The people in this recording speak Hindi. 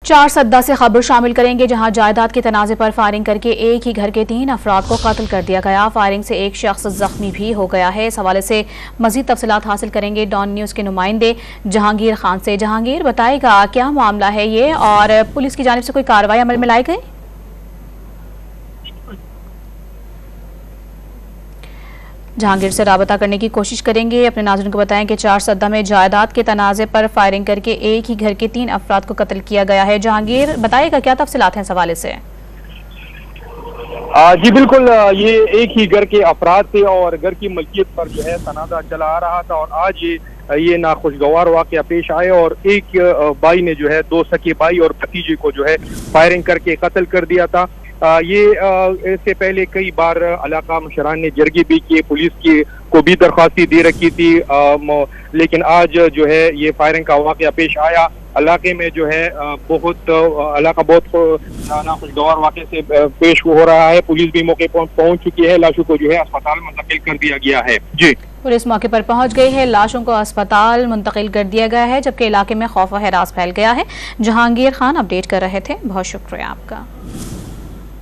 चार सद्दा से खबर शामिल करेंगे, जहां जायदाद के तनाज़े पर फायरिंग करके एक ही घर के 3 अफराद को कत्ल कर दिया गया। फायरिंग से एक शख्स जख्मी भी हो गया है। इस हवाले से मजीद तफसीलात हासिल करेंगे डॉन न्यूज़ के नुमाइंदे जहांगीर खान से। जहांगीर, बताएगा क्या मामला है ये और पुलिस की जानिब से कोई कार्रवाई अमल में लाई गई? जहांगीर से राबता करने की कोशिश करेंगे। अपने नाज़रीन को बताएं कि चार सद्दा में जायदाद के तनाज़े पर फायरिंग करके एक ही घर के 3 अफराद को कत्ल किया गया है। जहांगीर, बताइएगा क्या तफसीलात हैं इस हवाले से? जी बिल्कुल, ये एक ही घर के अफराद थे और घर की मलकियत पर जो है तनाज़ा चला आ रहा था और आज ये नाखुशगवार वाक़या पेश आए और एक भाई ने जो है 2 सके भाई और भतीजे को जो है फायरिंग करके कत्ल कर दिया था। ये इससे पहले कई बार इलाका मुशरान ने जरगी भी किए, पुलिस की को भी दरख्वास्ती दे रखी थी, लेकिन आज जो है ये फायरिंग का वाक़या पेश आया। इलाके में जो है इलाका बहुत नाखुशगवार वाक़े से पेश हो रहा है। पुलिस भी मौके पर पहुंच चुकी है, लाशों को जो है अस्पताल मुंतकिल कर दिया गया है। जी, पुलिस मौके पर पहुंच गई है, लाशों को अस्पताल मुंतकिल कर दिया गया है, जबकि इलाके में खौफ व हरास फैल गया है। जहांगीर खान अपडेट कर रहे थे, बहुत शुक्रिया आपका।